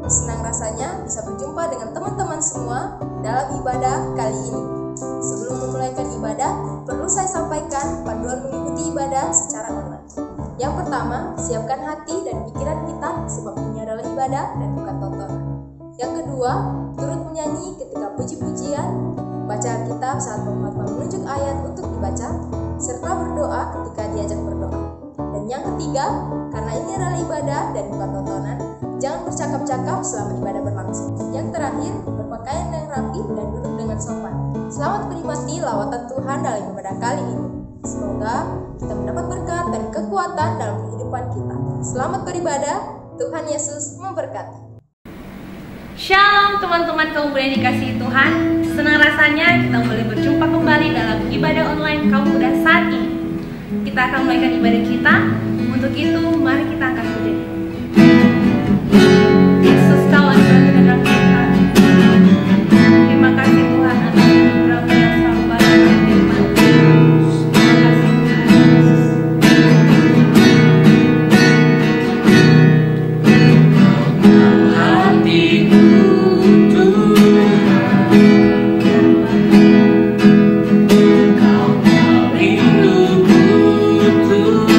Senang rasanya bisa berjumpa dengan teman-teman semua dalam ibadah kali ini. Sebelum memulaikan ibadah, perlu saya sampaikan panduan mengikuti ibadah secara online. Yang pertama, siapkan hati dan pikiran kita sebab ini adalah ibadah dan bukan tontonan. Yang kedua, turut menyanyi ketika puji-pujian, baca Alkitab saat pengkhotbah menunjuk ayat untuk dibaca, serta berdoa ketika diajak berdoa. Dan yang ketiga, karena ini adalah ibadah dan bukan tontonan, jangan bercakap-cakap selama ibadah berlangsung. Yang terakhir, berpakaian yang rapi dan duduk dengan sopan. Selamat menikmati lawatan Tuhan dalam ibadah kali ini. Semoga kita mendapat berkat dan kekuatan dalam kehidupan kita. Selamat beribadah, Tuhan Yesus memberkati. Shalom teman-teman kaum muda yang dikasihi Tuhan. Senang rasanya kita boleh berjumpa kembali dalam ibadah online kaum muda saat ini. Kita akan mulaikan ibadah kita. Untuk itu, mari kita angkat berdiri. Yesus kau adalah negara kita. Terima kasih Tuhan atas anugerah-Mu yang selalu baik dan firman. Terima kasih Tuhan Yesus. Hatiku Tuhan, kau rinduku Tuhan.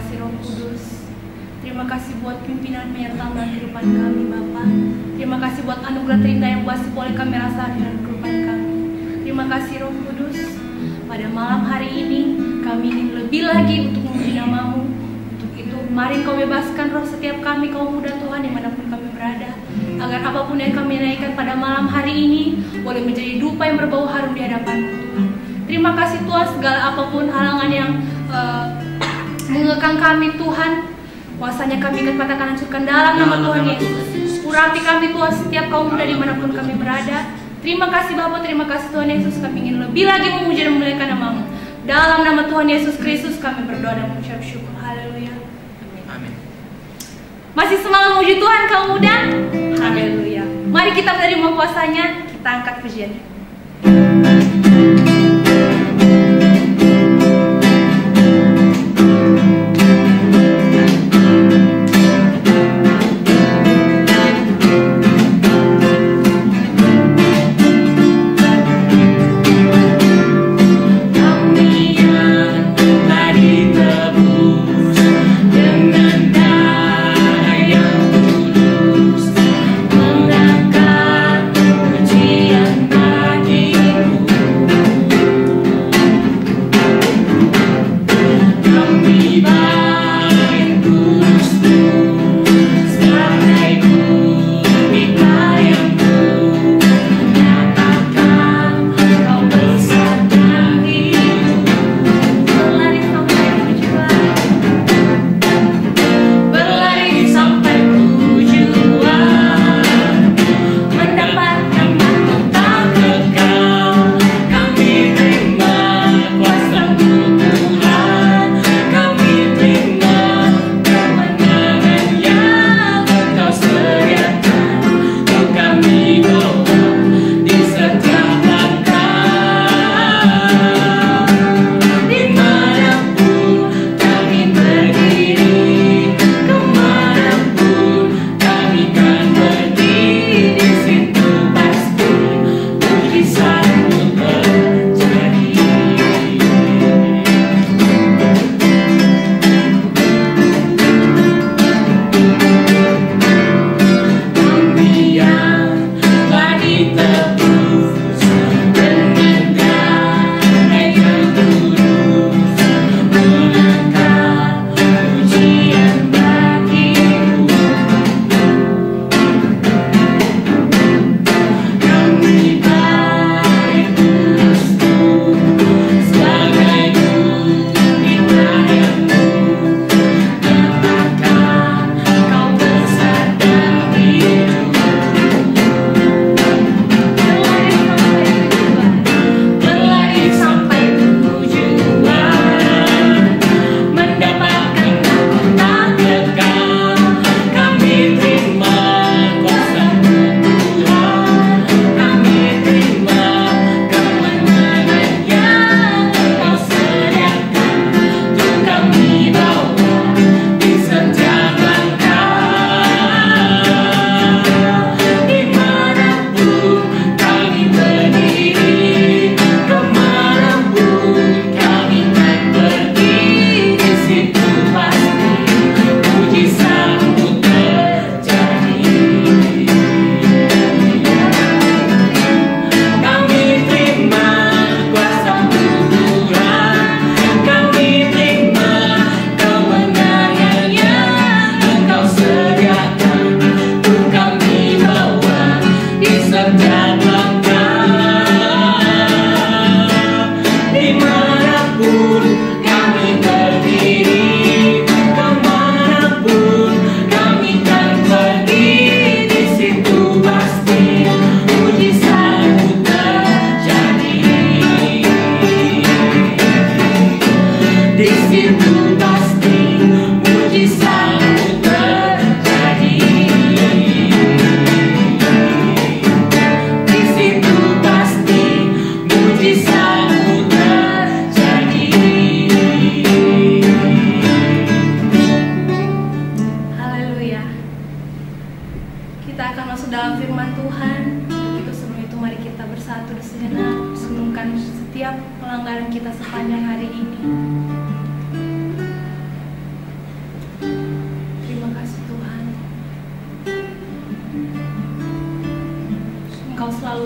kasih Roh Kudus. Terima kasih buat pimpinan penyertaan dalam kehidupan kami Bapa. Terima kasih buat anugerah terindah yang masih boleh kami rasakan dalam kehidupan kami. Terima kasih Roh Kudus. Pada malam hari ini kami ingin lebih lagi untuk memuji nama-Mu. Untuk itu mari Kau bebaskan roh setiap kami kaum muda Tuhan dimanapun kami berada, agar apapun yang kami naikkan pada malam hari ini boleh menjadi dupa yang berbau harum di hadapan-Mu Tuhan. Terima kasih Tuhan, segala apapun halangan yang mengekang kami Tuhan, kuasanya kami akan patahkan, hancurkan dalam nama Tuhan Yesus. Urapi kami Tuhan setiap kaum muda dimanapun kami berada. Terima kasih Bapa, terima kasih Tuhan Yesus. Kami ingin lebih lagi memuji dan memuliakan nama-Mu. Dalam nama Tuhan Yesus Kristus kami berdoa dan mengucap syukur. Haleluya. Amin. Masih semangat memuji Tuhan kaum muda? Haleluya. Mari kita menerima kuasanya, kita angkat pujiannya.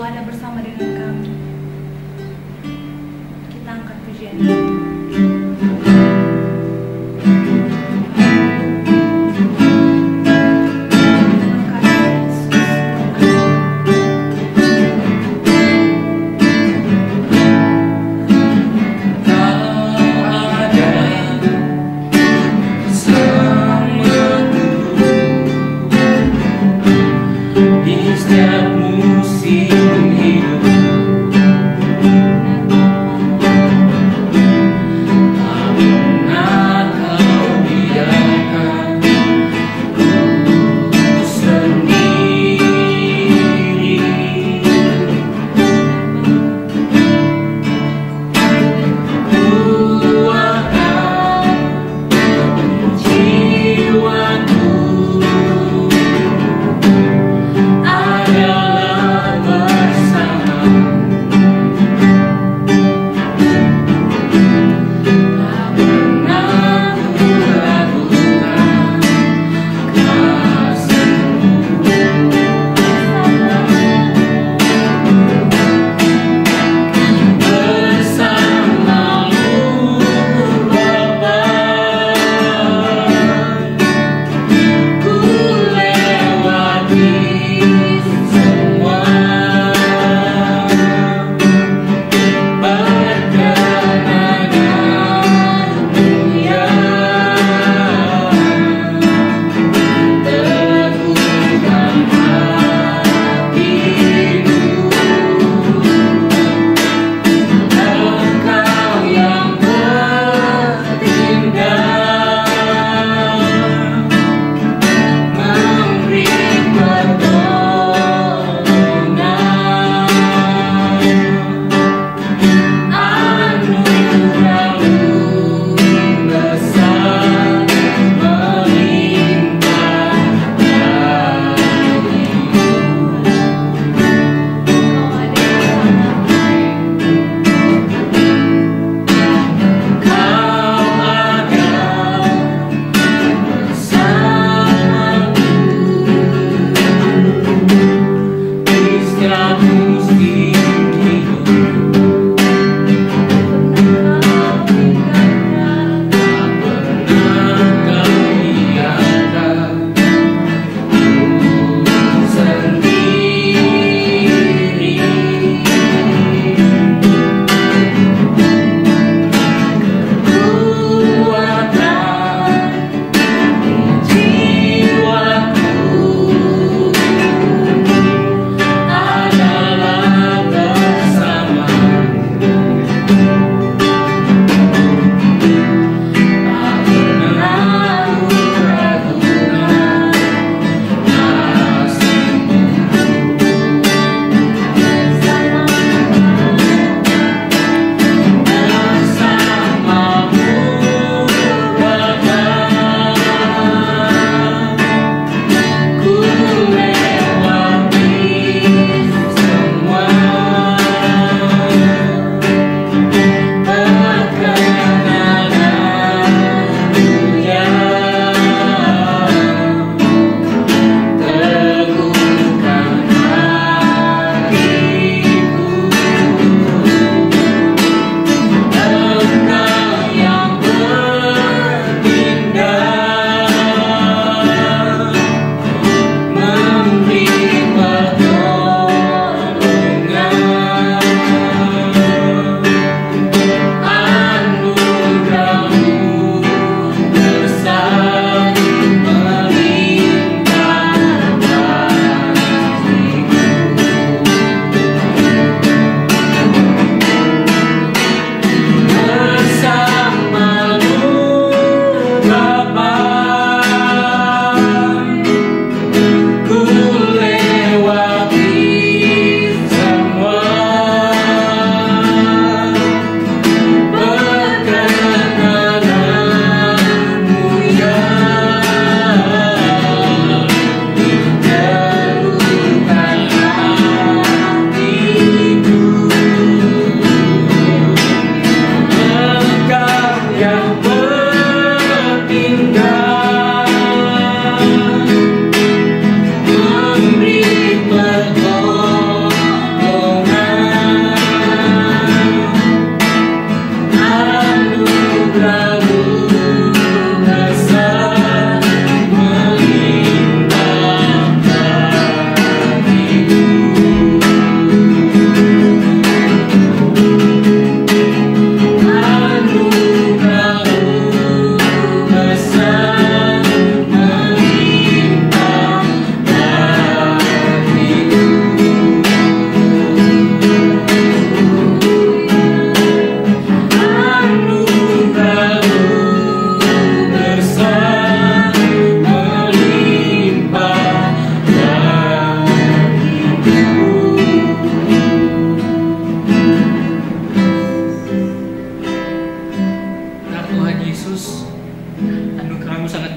selalu ada bersama dengan kami. Kita angkat pujian. Setiap musim hidup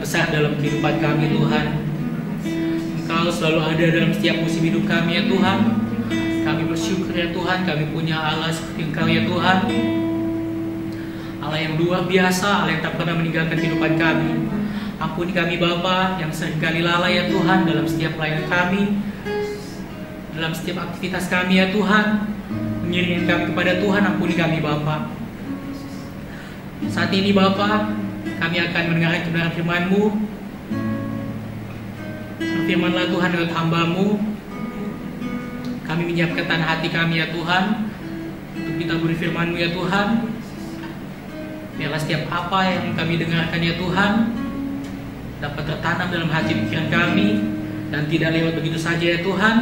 besar dalam kehidupan kami Tuhan. Engkau selalu ada dalam setiap musim hidup kami ya Tuhan. Kami bersyukur ya Tuhan, kami punya Allah seperti Engkau ya Tuhan. Allah yang luar biasa, Allah yang tak pernah meninggalkan kehidupan kami. Ampuni kami Bapa yang seringkali lalai ya Tuhan dalam setiap pelayanan kami, dalam setiap aktivitas kami ya Tuhan. Mengiringkan kami kepada Tuhan, ampuni kami Bapa. Saat ini Bapa, kami akan mendengarkan kebenaran firman-Mu. Berfirmanlah Tuhan lewat hamba-Mu. Kami menyiapkan tanah hati kami ya Tuhan, untuk ditaburi firman-Mu ya Tuhan. Biarlah setiap apa yang kami dengarkan ya Tuhan dapat tertanam dalam hati pikiran kami, dan tidak lewat begitu saja ya Tuhan,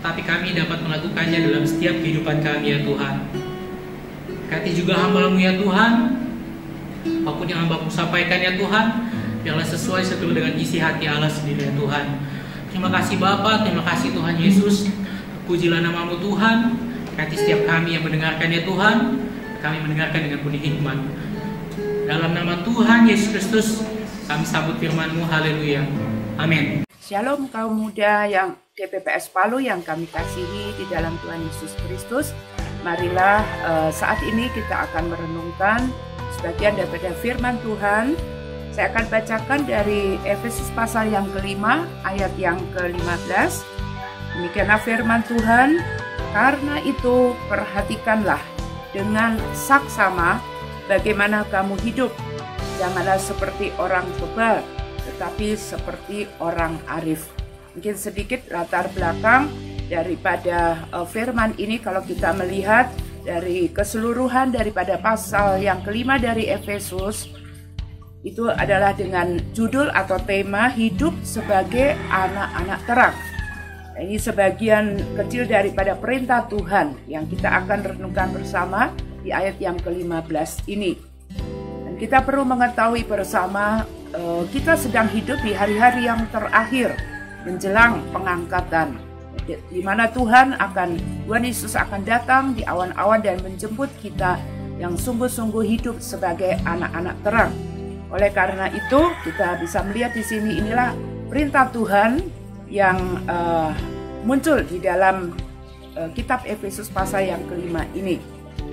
tapi kami dapat melakukannya dalam setiap kehidupan kami ya Tuhan. Berkati juga hamba-Mu ya Tuhan, apapun yang hamba-Mu sampaikan ya Tuhan, biarlah sesuai seturut dengan isi hati Allah sendiri ya Tuhan. Terima kasih Bapa, terima kasih Tuhan Yesus. Pujilah nama-Mu Tuhan. Berkati setiap kami yang mendengarkan ya Tuhan, kami mendengarkan dengan penuh hikmat. Dalam nama Tuhan Yesus Kristus kami sambut firman-Mu. Haleluya. Amin. Shalom kaum muda yang GPPS Palu yang kami kasihi di dalam Tuhan Yesus Kristus. Marilah saat ini kita akan merenungkan sebagian daripada firman Tuhan. Saya akan bacakan dari Efesus pasal yang kelima ayat yang ke-15. Demikianlah firman Tuhan, karena itu perhatikanlah dengan saksama bagaimana kamu hidup. Janganlah seperti orang bebal, tetapi seperti orang arif. Mungkin sedikit latar belakang daripada firman ini kalau kita melihat dari keseluruhan daripada pasal yang kelima dari Efesus, itu adalah dengan judul atau tema hidup sebagai anak-anak terang. Ini sebagian kecil daripada perintah Tuhan yang kita akan renungkan bersama di ayat yang ke-15 ini. Dan kita perlu mengetahui bersama, kita sedang hidup di hari-hari yang terakhir menjelang pengangkatan, di mana Tuhan Yesus akan datang di awan-awan dan menjemput kita yang sungguh-sungguh hidup sebagai anak-anak terang. Oleh karena itu, kita bisa melihat di sini inilah perintah Tuhan yang muncul di dalam kitab Efesus pasal yang kelima ini.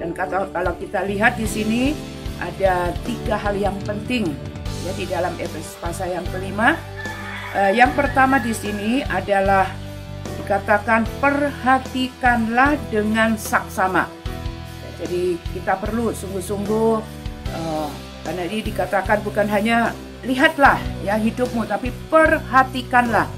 Dan kalau kita lihat di sini ada 3 hal yang penting ya di dalam Efesus pasal yang kelima. Yang pertama di sini adalah dikatakan perhatikanlah dengan saksama. Jadi kita perlu sungguh-sungguh karena ini dikatakan bukan hanya lihatlah ya hidupmu, tapi perhatikanlah.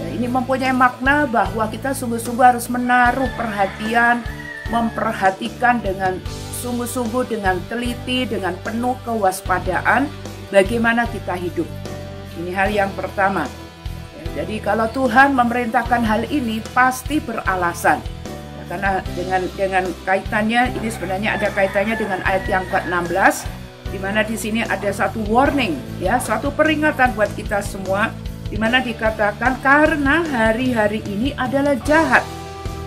Ya, ini mempunyai makna bahwa kita sungguh-sungguh harus menaruh perhatian, memperhatikan dengan sungguh-sungguh, dengan teliti, dengan penuh kewaspadaan bagaimana kita hidup. Ini hal yang pertama. Ya, jadi kalau Tuhan memerintahkan hal ini pasti beralasan. Ya, karena dengan kaitannya ini sebenarnya ada kaitannya dengan ayat yang ke-16, di mana di sini ada satu warning, ya, suatu peringatan buat kita semua, di mana dikatakan karena hari-hari ini adalah jahat.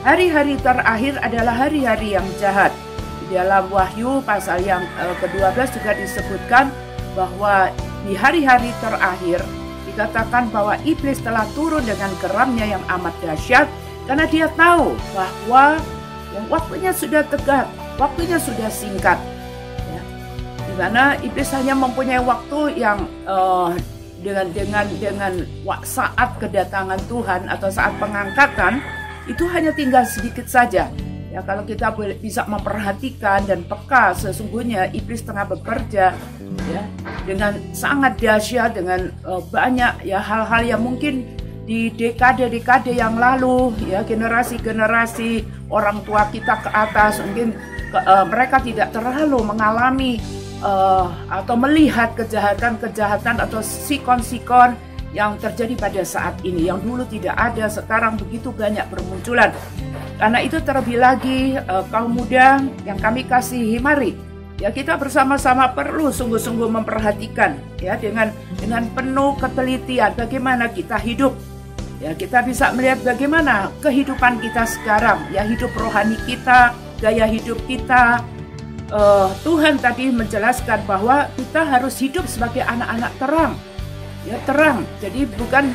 Hari-hari terakhir adalah hari-hari yang jahat. Di dalam Wahyu pasal yang ke-12 juga disebutkan bahwa di hari-hari terakhir dikatakan bahwa iblis telah turun dengan geramnya yang amat dahsyat karena dia tahu bahwa waktunya sudah dekat, waktunya sudah singkat. Ya. Di mana iblis hanya mempunyai waktu yang dengan saat kedatangan Tuhan atau saat pengangkatan itu hanya tinggal sedikit saja. Ya, kalau kita bisa memperhatikan dan peka, sesungguhnya iblis tengah bekerja ya dengan sangat dahsyat, dengan banyak ya hal-hal yang mungkin di dekade-dekade yang lalu ya generasi-generasi orang tua kita ke atas mungkin mereka tidak terlalu mengalami atau melihat kejahatan-kejahatan atau sikon-sikon yang terjadi pada saat ini, yang dulu tidak ada, sekarang begitu banyak bermunculan. Karena itu terlebih lagi kaum muda yang kami kasihi, mari ya kita bersama-sama perlu sungguh-sungguh memperhatikan ya dengan penuh ketelitian bagaimana kita hidup. Ya, kita bisa melihat bagaimana kehidupan kita sekarang, ya hidup rohani kita, gaya hidup kita. Tuhan tadi menjelaskan bahwa kita harus hidup sebagai anak-anak terang. ya terang. Jadi bukan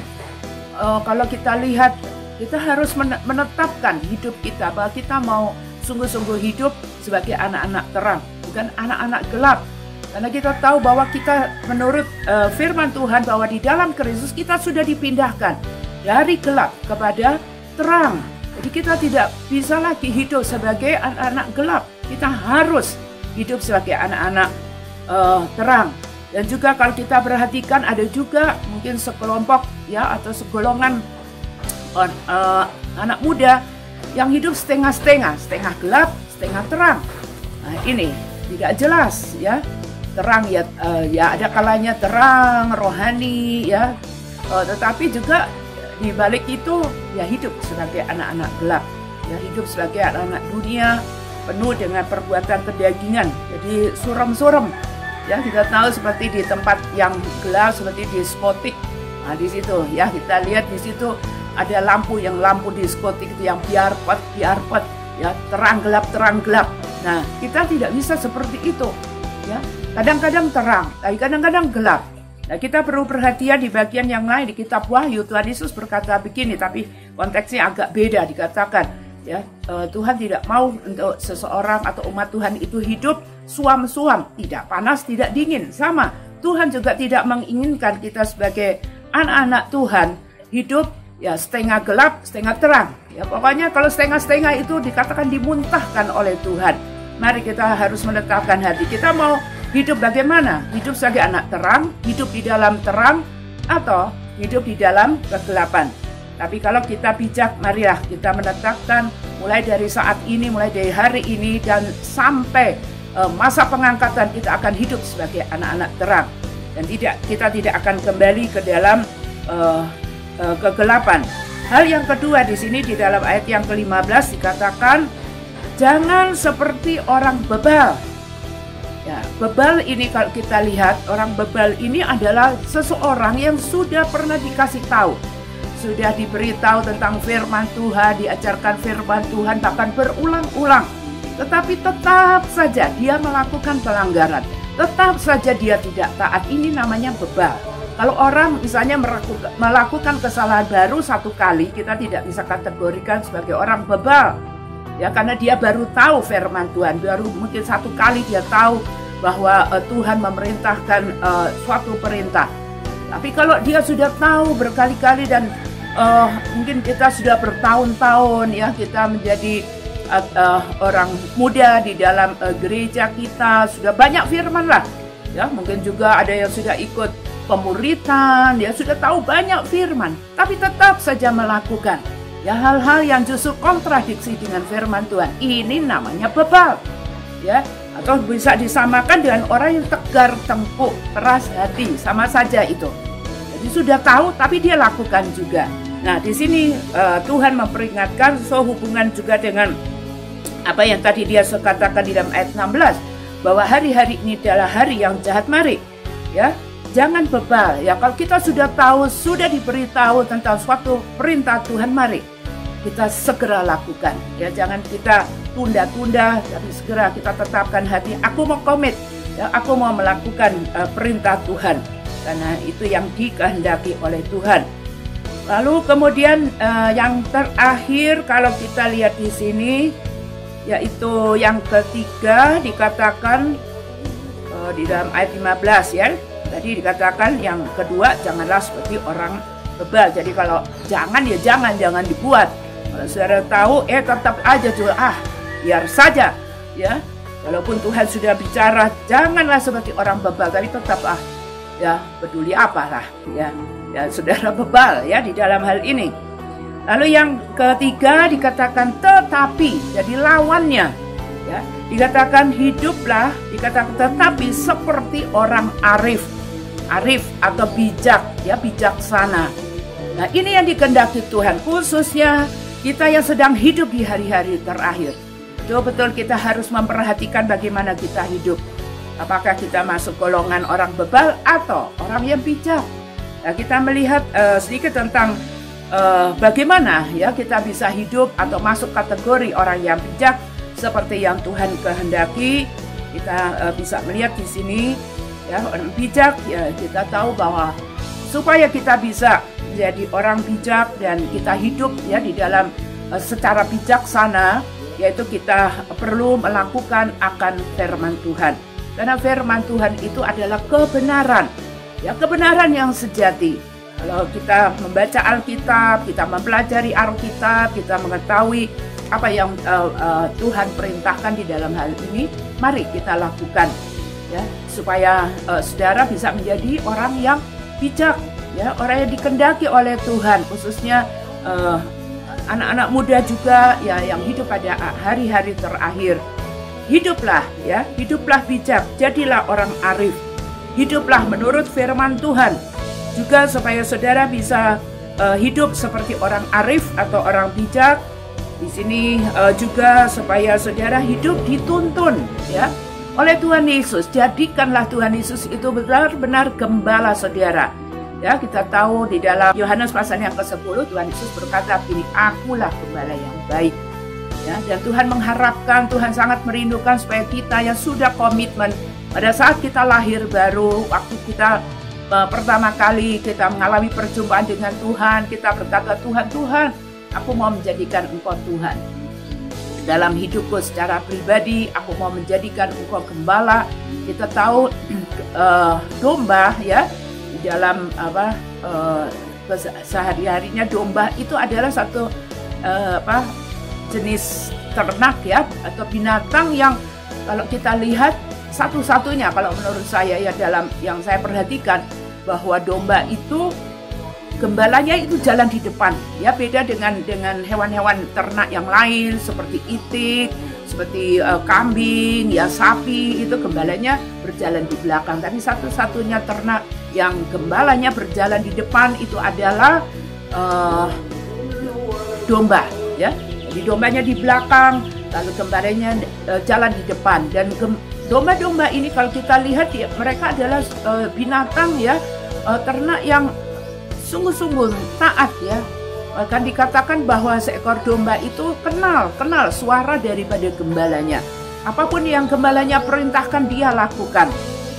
kalau kita lihat, kita harus menetapkan hidup kita bahwa kita mau sungguh-sungguh hidup sebagai anak-anak terang, bukan anak-anak gelap. Karena kita tahu bahwa kita menurut firman Tuhan bahwa di dalam Kristus kita sudah dipindahkan dari gelap kepada terang. Jadi kita tidak bisa lagi hidup sebagai anak-anak gelap. Kita harus hidup sebagai anak-anak terang. Dan juga kalau kita perhatikan ada juga mungkin sekelompok ya atau segolongan anak muda yang hidup setengah-setengah, setengah gelap, setengah terang. Nah, ini tidak jelas ya. Terang ya ada kalanya terang rohani ya, tetapi juga di balik itu ya hidup sebagai anak-anak gelap, ya hidup sebagai anak-anak dunia penuh dengan perbuatan kedagingan. Jadi suram-suram ya, kita tahu seperti di tempat yang gelap seperti di diskotik. Nah di situ ya kita lihat di situ ada lampu diskotik itu yang biarpet ya, terang gelap. Nah kita tidak bisa seperti itu ya. Kadang-kadang terang, tapi kadang-kadang gelap. Nah, kita perlu perhatian di bagian yang lain di kitab Wahyu. Tuhan Yesus berkata begini, tapi konteksnya agak beda dikatakan. Ya, Tuhan tidak mau untuk seseorang atau umat Tuhan itu hidup suam-suam, tidak panas, tidak dingin. Sama, Tuhan juga tidak menginginkan kita sebagai anak-anak Tuhan hidup ya setengah gelap, setengah terang. Ya, pokoknya kalau setengah-setengah itu dikatakan dimuntahkan oleh Tuhan. Mari kita harus menetapkan hati. Kita mau hidup bagaimana? Hidup sebagai anak terang, hidup di dalam terang, atau hidup di dalam kegelapan. Tapi kalau kita bijak, marilah kita menetapkan mulai dari saat ini, mulai dari hari ini, dan sampai masa pengangkatan kita akan hidup sebagai anak-anak terang. Dan kita tidak akan kembali ke dalam kegelapan. Hal yang kedua di sini di dalam ayat yang ke-15 dikatakan, jangan seperti orang bebal. Ya, bebal ini kalau kita lihat, orang bebal ini adalah seseorang yang sudah pernah dikasih tahu, sudah diberitahu tentang firman Tuhan, diajarkan firman Tuhan bahkan berulang-ulang, tetapi tetap saja dia melakukan pelanggaran, tetap saja dia tidak taat. Ini namanya bebal. Kalau orang misalnya melakukan kesalahan baru satu kali, kita tidak bisa kategorikan sebagai orang bebal. Ya, karena dia baru tahu firman Tuhan, baru mungkin satu kali dia tahu bahwa Tuhan memerintahkan suatu perintah. Tapi kalau dia sudah tahu berkali-kali dan mungkin kita sudah bertahun-tahun ya, kita menjadi orang muda di dalam gereja kita, sudah banyak firman lah. Ya, mungkin juga ada yang sudah ikut pemuritan, dia sudah tahu banyak firman, tapi tetap saja melakukan ya hal-hal yang justru kontradiksi dengan firman Tuhan. Ini namanya bebal, ya, atau bisa disamakan dengan orang yang tegar tengkuk, keras hati, sama saja itu. Jadi sudah tahu, tapi dia lakukan juga. Nah, di sini Tuhan memperingatkan sehubungan juga dengan apa yang tadi dia katakan di dalam ayat 16, bahwa hari-hari ini adalah hari yang jahat. Mari, ya. Jangan bebal ya, kalau kita sudah tahu, sudah diberitahu tentang suatu perintah Tuhan, mari kita segera lakukan ya, jangan kita tunda-tunda, tapi segera kita tetapkan hati, aku mau komit ya, aku mau melakukan perintah Tuhan, karena itu yang dikehendaki oleh Tuhan. Lalu kemudian yang terakhir kalau kita lihat di sini, yaitu yang ketiga dikatakan di dalam ayat 15 ya. Tadi dikatakan yang kedua, janganlah seperti orang bebal. Jadi kalau jangan ya jangan dibuat. Kalau saudara tahu tetap aja juga biar saja ya. Walaupun Tuhan sudah bicara janganlah seperti orang bebal, tapi tetap ya peduli apalah ya saudara bebal ya di dalam hal ini. Lalu yang ketiga dikatakan tetapi, jadi lawannya ya, dikatakan hiduplah, dikatakan tetapi seperti orang arif atau bijak ya, bijaksana. Nah, ini yang dikehendaki Tuhan, khususnya kita yang sedang hidup di hari-hari terakhir. Betul-betul kita harus memperhatikan bagaimana kita hidup. Apakah kita masuk golongan orang bebal atau orang yang bijak? Nah, kita melihat sedikit tentang bagaimana ya kita bisa hidup atau masuk kategori orang yang bijak seperti yang Tuhan kehendaki. Kita bisa melihat di sini ya, orang bijak ya, kita tahu bahwa supaya kita bisa menjadi orang bijak dan kita hidup ya di dalam secara bijaksana, yaitu kita perlu melakukan akan firman Tuhan. Karena firman Tuhan itu adalah kebenaran, ya kebenaran yang sejati. Kalau kita membaca Alkitab, kita mempelajari Alkitab, kita mengetahui apa yang Tuhan perintahkan di dalam hal ini, mari kita lakukan, ya supaya saudara bisa menjadi orang yang bijak, ya orang yang dikehendaki oleh Tuhan, khususnya anak-anak muda juga ya yang hidup pada hari-hari terakhir. Hiduplah ya, hiduplah bijak, jadilah orang arif. Hiduplah menurut firman Tuhan. Juga supaya saudara bisa hidup seperti orang arif atau orang bijak. Di sini juga supaya saudara hidup dituntun ya oleh Tuhan Yesus. Jadikanlah Tuhan Yesus itu benar-benar gembala saudara. Ya, kita tahu di dalam Yohanes pasal yang ke-10 Tuhan Yesus berkata, "Ini akulah gembala yang baik." Ya, dan Tuhan mengharapkan, Tuhan sangat merindukan supaya kita yang sudah komitmen pada saat kita lahir baru, waktu kita pertama kali kita mengalami perjumpaan dengan Tuhan, kita berkata, "Tuhan, aku mau menjadikan Engkau Tuhan. Dalam hidupku secara pribadi, aku mau menjadikan Engkau gembala." Kita tahu domba ya, di dalam sehari-harinya domba itu adalah satu jenis ternak ya atau binatang yang kalau kita lihat satu-satunya kalau menurut saya ya dalam yang saya perhatikan bahwa domba itu gembalanya itu jalan di depan ya, beda dengan hewan-hewan ternak yang lain seperti itik, seperti kambing ya, sapi, itu gembalanya berjalan di belakang. Tapi satu-satunya ternak yang gembalanya berjalan di depan itu adalah domba ya. Jadi dombanya di belakang, lalu gembalanya jalan di depan. Dan domba-domba ini kalau kita lihat ya, mereka adalah binatang ya, ternak yang sungguh-sungguh taat ya. Bahkan dikatakan bahwa seekor domba itu kenal suara daripada gembalanya. Apapun yang gembalanya perintahkan dia lakukan.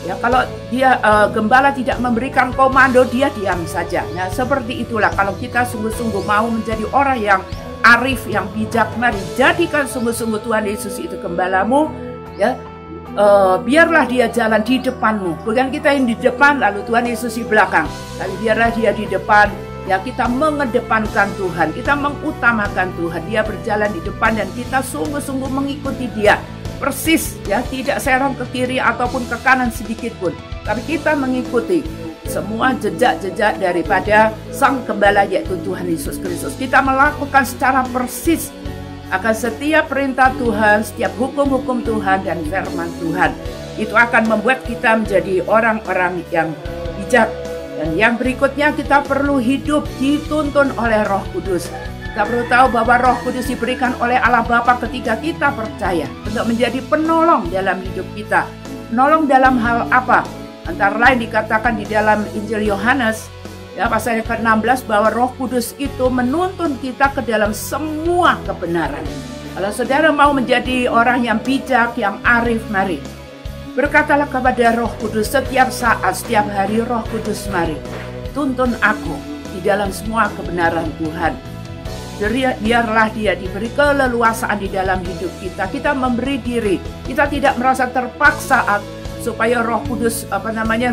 Ya, kalau dia gembala tidak memberikan komando, dia diam saja. Nah, seperti itulah kalau kita sungguh-sungguh mau menjadi orang yang arif, yang bijak, mari jadikan sungguh-sungguh Tuhan Yesus itu gembalamu, ya. Biarlah dia jalan di depanmu, bukan kita yang di depan lalu Tuhan Yesus di belakang. Tapi biarlah dia di depan, ya kita mengedepankan Tuhan, kita mengutamakan Tuhan. Dia berjalan di depan dan kita sungguh-sungguh mengikuti dia. Persis ya, tidak serong ke kiri ataupun ke kanan sedikit pun, tapi kita mengikuti semua jejak-jejak daripada Sang Gembala yaitu Tuhan Yesus Kristus. Kita melakukan secara persis akan setiap perintah Tuhan, setiap hukum-hukum Tuhan dan firman Tuhan. Itu akan membuat kita menjadi orang-orang yang bijak. Dan yang berikutnya kita perlu hidup dituntun oleh Roh Kudus. Kita perlu tahu bahwa Roh Kudus diberikan oleh Allah Bapa ketika kita percaya untuk menjadi penolong dalam hidup kita. Penolong dalam hal apa? Antara lain dikatakan di dalam Injil Yohanes ya, pasal yang ke-16 bahwa Roh Kudus itu menuntun kita ke dalam semua kebenaran. Kalau saudara mau menjadi orang yang bijak, yang arif, mari berkatalah kepada Roh Kudus setiap saat, setiap hari, "Roh Kudus, mari tuntun aku di dalam semua kebenaran Tuhan." Biarlah dia diberi keleluasaan di dalam hidup kita. Kita memberi diri, kita tidak merasa terpaksa supaya Roh Kudus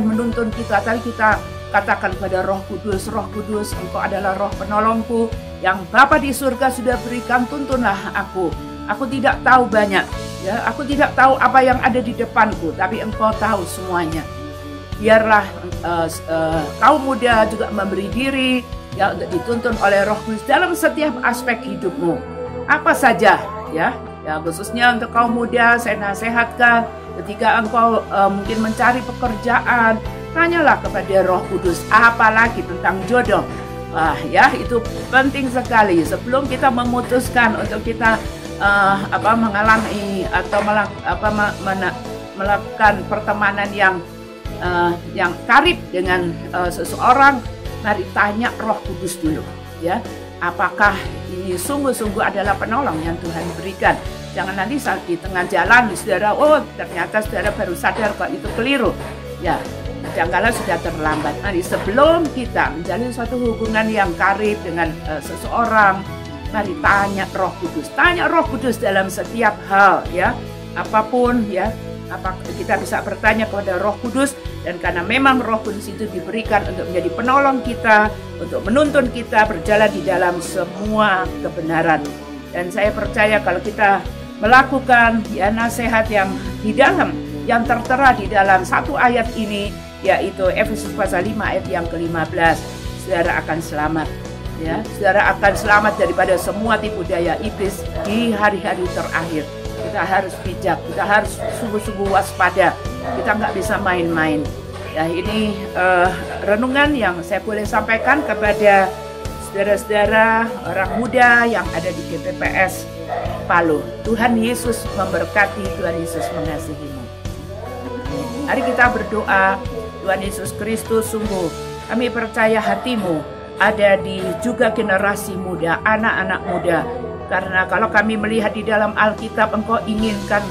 menuntun kita. Tapi kita katakan pada Roh Kudus, "Roh Kudus, Engkau adalah Roh penolongku yang Bapa di surga sudah berikan, tuntunlah aku. Aku tidak tahu banyak, ya. Aku tidak tahu apa yang ada di depanku, tapi Engkau tahu semuanya." Biarlah kaum muda juga memberi diri ya untuk dituntun oleh Roh Kudus dalam setiap aspek hidupmu. Apa saja ya khususnya untuk kaum muda saya nasihatkan ketika engkau mungkin mencari pekerjaan, tanyalah kepada Roh Kudus, apalagi tentang jodoh. Ya itu penting sekali sebelum kita memutuskan untuk kita mengalami atau melakukan pertemanan yang karib dengan seseorang. Mari tanya Roh Kudus dulu ya, apakah ini sungguh-sungguh adalah penolong yang Tuhan berikan. Jangan nanti saat di tengah jalan saudara, ternyata saudara baru sadar bahwa itu keliru ya. kadang-kadang sudah terlambat. Mari sebelum kita menjalin suatu hubungan yang karib dengan seseorang, mari tanya Roh Kudus. Tanya Roh Kudus dalam setiap hal ya. Apapun ya, kita bisa bertanya kepada Roh Kudus, dan karena memang Roh Kudus itu diberikan untuk menjadi penolong kita, untuk menuntun kita berjalan di dalam semua kebenaran. Dan saya percaya kalau kita melakukan ya nasihat yang di dalam, yang tertera di dalam satu ayat ini, yaitu Efesus pasal 5 ayat yang ke-15, saudara akan selamat. Ya, saudara akan selamat daripada semua tipu daya iblis di hari-hari terakhir. Kita harus bijak, kita harus sungguh-sungguh waspada. Kita nggak bisa main-main. Ya, ini renungan yang saya boleh sampaikan kepada saudara-saudara orang muda yang ada di GPPS Palu. Tuhan Yesus memberkati, Tuhan Yesus mengasihimu. Mari kita berdoa. Tuhan Yesus Kristus, sungguh kami percaya hatimu ada di juga generasi muda, anak-anak muda. Karena kalau kami melihat di dalam Alkitab, Engkau inginkan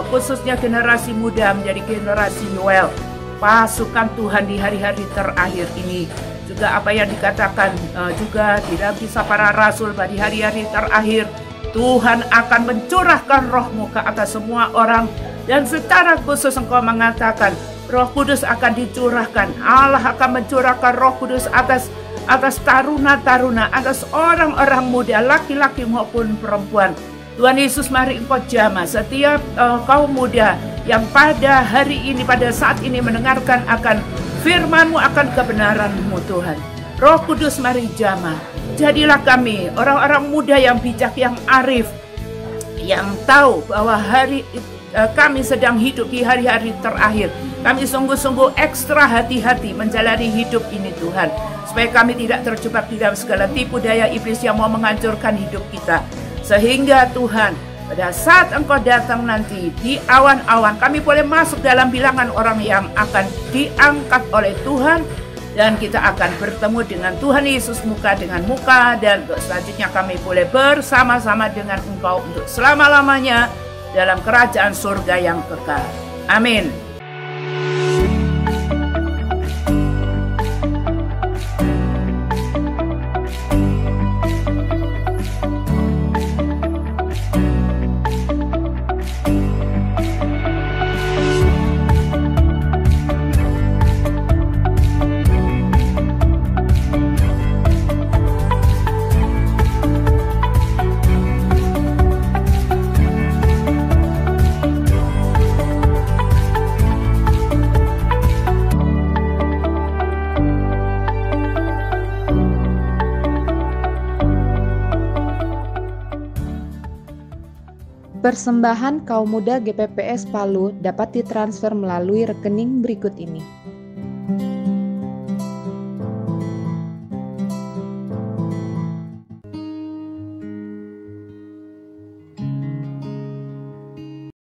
khususnya generasi muda menjadi generasi Yoel, pasukan Tuhan di hari-hari terakhir ini. Juga apa yang dikatakan juga di dalam Kisah Para Rasul, pada hari-hari terakhir Tuhan akan mencurahkan Roh-Mu ke atas semua orang, dan secara khusus Engkau mengatakan Roh Kudus akan dicurahkan. Allah akan mencurahkan Roh Kudus atas taruna-taruna, atas orang-orang muda, laki-laki maupun perempuan. Tuhan Yesus, mari Engkau jamah setiap kaum muda yang pada hari ini, pada saat ini mendengarkan akan firman-Mu, akan kebenaran-Mu Tuhan. Roh Kudus, mari jamah. Jadilah kami orang-orang muda yang bijak, yang arif, yang tahu bahwa kami sedang hidup di hari-hari terakhir. Kami sungguh-sungguh ekstra hati-hati menjalani hidup ini Tuhan, supaya kami tidak terjebak di dalam segala tipu daya iblis yang mau menghancurkan hidup kita. Sehingga Tuhan, pada saat Engkau datang nanti di awan-awan, kami boleh masuk dalam bilangan orang yang akan diangkat oleh Tuhan, dan kita akan bertemu dengan Tuhan Yesus muka dengan muka, dan selanjutnya kami boleh bersama-sama dengan Engkau untuk selama-lamanya dalam kerajaan surga yang kekal. Amin. Persembahan kaum muda GPPS Palu dapat ditransfer melalui rekening berikut ini.